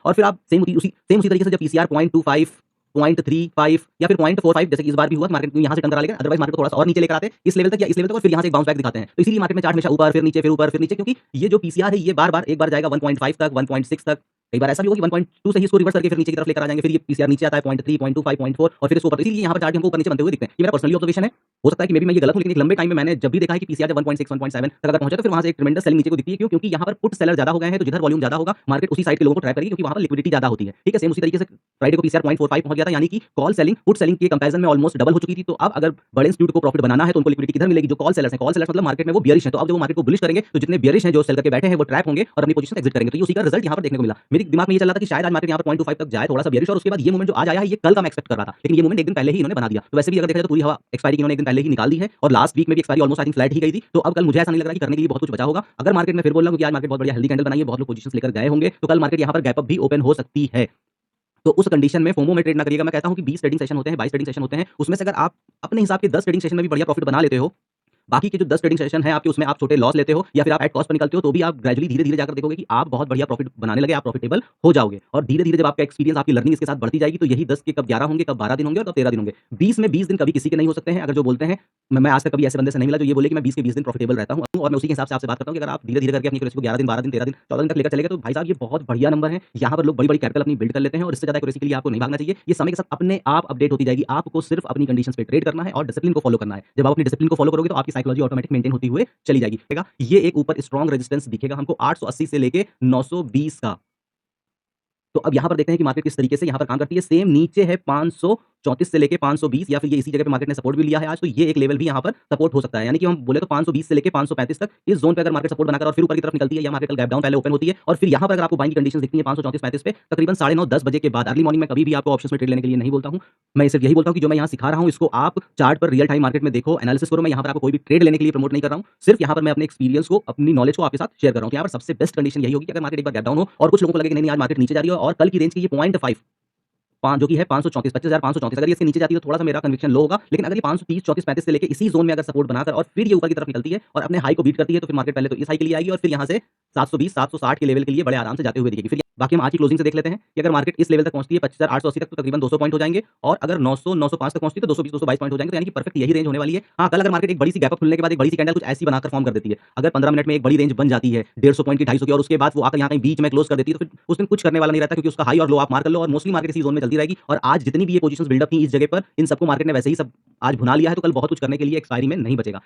और फिर आप सेम उसी तरीके से जब पीसीआर 0.25 0.35 या फिर 0.45 जैसे कि इस बार भी हुआ कि मार्केट यहाँ से टर्न करा लेगा, अदरवाइज मार्केट को थोड़ा-सा और नीचे लेकर आते हैं, इस लेवल तक या इस लेवल तक और फिर यहाँ से एक बाउंस बैक दिखाते हैं। तो इसीलिए मार्केट में चार्ट हमेशा ऊपर फिर नीचे, फिर ऊपर फिर नीचे, क्योंकि ये जो पीसीआर है ये बार-बार एक बार जाएगा 1.5 तक, 1.6 तक, कई बार ऐसा भी होगा कि 1.2 से ही इसको रिवर्स करके फिर नीचे की तरफ लेकर आ जाएँगे, फिर ये पीसीआर नीचे आता है 0.3, 0.25, 0.4 और फिर इसको ऊपर, इसीलिए यहाँ पर चार्ट हमको ऊपर नीचे बनते हुए दिखते हैं। ये मेरा पर्सनली ऑब्जर्वेशन है। हो सकता है कि मे बी मैं ये गलत हूँ, लेकिन एक लंबे टाइम में मैंने जब भी देखा है कि पीसीआर जब 1.6, 1.7 तक अगर पहुंचे तो फिर वहां से एक ट्रेमेंडस सेलिंग नीचे को दिखती है। क्यों? क्योंकि यहाँ पर पुट सेलर ज्यादा हो गए हैं, तो जिधर वॉल्यूम ज्यादा होगा मार्केट उसी साइड के लोगों को ट्रैप करेगी, क्योंकि वहां पर लिक्विडिटी ज्यादा होती है। ठीक है, सेम उसी तरीके से फ्राइडे को पीसीआर 0.45 पहुंच गया था, यानी कि कॉल सेलिंग पुट सेलिंग के कंपैरिजन में ऑलमोस्ट डबल हो चुकी थी। तो अब अगर बड़े इंस्टीट्यूट को प्रॉफिट बनाना है तो उनको लिक्विडिटी किधर मिलेगी? जो कॉल सेलर्स हैं, कॉल सेलर्स मतलब मार्केट में वो बियरिश है, तो अब जब वो मार्केट को बुलिश करेंगे तो जितने बियरिश हैं जो सेल करके बैठे हैं वो ट्रैप होंगे और अपनी पोजीशन एग्जिट करेंगे। तो ये उसी का रिजल्ट यहाँ पर देखने को मिला। मेरे दिमाग में ये चल रहा था कि शायद आज मार्केट यहाँ पर 0.25 तक जाए, थोड़ा सा बियरिश, और उसके बाद ये मूवमेंट जो आज आया है ये कल का मैं एक्सपेक्ट कर रहा था, लेकिन ये मूवमेंट एक दिन पहले ही इन्होंने बना दिया। तो वैसे भी अगर देखा जाए तो पूरी हवा एक्सपायरी की इन्होंने एक दिन पहले ही निकाल दी है, और लास्ट वीक में भी expiry almost I think flat ही गई थी। तो अब कल मुझे ऐसा नहीं लग रहा कि करने के लिए बहुत कुछ बचा होगा। अगर मार्केट में फिर बोल रहा हूं कि आज मार्केट बहुत बढ़िया हेल्दी कैंडल बनाई है, बहुत लोग पोजीशंस लेकर गए होंगे, तो कल मार्केट यहाँ पर गैप अप भी ओपन हो सकती है। तो उस कंडीशन में फोमो में ट्रेड ना करिएगा। मैं कहता हूं कि 20 ट्रेडिंग सेशन होते हैं, 22 ट्रेडिंग सेशन होते हैं, उसमें से अगर आप अपने हिसाब के 10 ट्रेडिंग सेशन में भी बढ़िया प्रॉफिट बना लेते हो, बाकी के जो 10 ट्रेडिंग सेशन हैं आपके, उसमें आप छोटे लॉस लेते हो या फिर आप एट कॉस्ट पर निकलते हो, तो भी आप ग्रेजुअली धीरे-धीरे जाकर देखोगे कि आप बहुत बढ़िया प्रॉफिट बनाने लगे, आप प्रॉफिटेबल हो जाओगे। और धीरे-धीरे जब आपका एक्सपीरियंस, आपकी लर्निंग इसके साथ बढ़ती जाएगी, तो यही 10 के कब 11 होंगे, कब 12 दिन होंगे और कब 13 दिन होंगे। 20 में 20 दिन कभी किसी के नहीं हो सकते हैं। अगर जो बोलते हैं, मैं आज तक कभी ऐसे बंदे से नहीं मिला जो ये बोले कि मैं 20 के 20 दिन प्रॉफिटेबल रहता हूँ, और मैं उसी के हिसाब से आपसे बात करता हूँ कि अगर आप धीरे-धीरे करके अपनी एक्यूरेसी को 11 दिन, 12 दिन, 13 दिन, 14 दिन तक लेकर चले गए, तो भाई साहब ये बहुत बढ़िया नंबर है। यहाँ पर लोग बड़ी-बड़ी कैपिटल अपनी बिल्ड कर लेते हैं, और इससे ज़्यादा एक्यूरेसी के लिए आपको नहीं भागना चाहिए। ये समय के साथ अपने आप अपडेट होती जाएगी। आपको सिर्फ अपनी कंडीशंस पे ट्रेड करना है और डिसिप्लिन को फॉलो करना है। जब आप अपनी डिसिप्लिन को फॉलो करोगे तो आपकी साइकोलॉजी ऑटोमेटिक मेंटेन होती हुए चली जाएगी। ये एक ऊपर स्ट्रॉन्ग रेजिस्टेंस दिखेगा हमको 880 से लेके 920 का। तो अब यहाँ पर देखते हैं कि मार्केट किस तरीके से यहाँ पर काम करती है। सेम नीचे है 534 से लेके 520, या फिर ये इसी जगह पे मार्केट ने सपोर्ट भी लिया है आज, तो ये एक लेवल भी यहाँ पर सपोर्ट हो सकता है। यानी कि हम बोले तो 520 से लेके 535 तक इस जोन पे अगर मार्केट सपोर्ट बनाकर और फिर ऊपर की तरफ निकलती है, या मार्केट कल गैप डाउन पहले ओपन होती है, और फिर यहाँ पर अगर आपको बाइंग की कंडीशंस दिखती है 534-35 पे तकरीबन 9:30-10 बजे के बाद, अर्ली मॉर्निंग में कभी भी आपको ऑप्शंस में ट्रेड लेने के लिए नहीं बोलता हूँ। मैं सिर्फ यही बोलता हूँ कि जो मैं यहाँ सिखा रहा हूँ इसको आप चार्ट पर रियल टाइम मार्केट में देखो, एनालिसिस करो। मैं यहाँ पर आपको कोई भी ट्रेड लेने के लिए प्रमोट नहीं कर रहा हूँ। सिर्फ यहाँ पर मैं अपने एक्सपीरियंस को, अपनी नॉलेज को आपके साथ शेयर कर रहा हूँ। तो यहाँ पर सबसे बेस्ट कंडीशन यही होगी कि अगर मार्केट एक बार गैप डाउन हो और कुछ लोगों को लगे कि नहीं आज मार्केट नीचे जा रही है, और कल की रेंज की ये 0.5 पाँच जो कि है 534, 25,534, अगर ये इसके नीचे जाती है तो थोड़ा-सा मेरा कन्विक्शन लो होगा, लेकिन अगर ये 530, 34, 35 से लेके इसी ज़ोन में अगर सपोर्ट बनाकर और फिर ये ऊपर की तरफ निकलती है और अपने हाई को बीट करती है, तो फिर मार्केट पहले तो इस हाई के लिए आएगी और फिर यहाँ से 720, 760 के लेवल के लिए बड़े आराम से जाते हुए दिखेगी। फिर बाकी हम आज की क्लोजिंग से देख लेते हैं कि अगर मार्केट इस लेवल तक पहुँचती है 25,880 तक, तो तकरीबन 200 पॉइंट हो जाएँगे, और अगर 900, 905 तक पहुँचती है तो 220, 222 पॉइंट हो जाएँगे। तो यानी कि परफेक्ट यही रेंज होने वाली है। हाँ, कल अगर मार्केट एक बड़ी सी गैप अप खुलने के बाद एक बड़ी सी कैंडल कुछ ऐसी बनाकर फॉर्म कर देती है, अगर 15 मिनट में एक बड़ी रेंज बन जाती है 150 पॉइंट की, 250 की, और उसके बाद वो आकर यहाँ कहीं बीच में क्लोज कर देती है, तो फिर उस दिन कुछ करने वाला नहीं रहता, क्योंकि उसका हाई और लो आप मार कर लो, और मोस्टली मार्केट इसी ज़ोन में चलती रहेगी। और आज जितनी भी ये पोजीशंस बिल्डअप थी इस जगह पर, इन सबको मार्केट ने वैसे ही सब आज भुना लिया है, तो कल बहुत कुछ करने के लिए एक्सपायरी में नहीं बचेगा।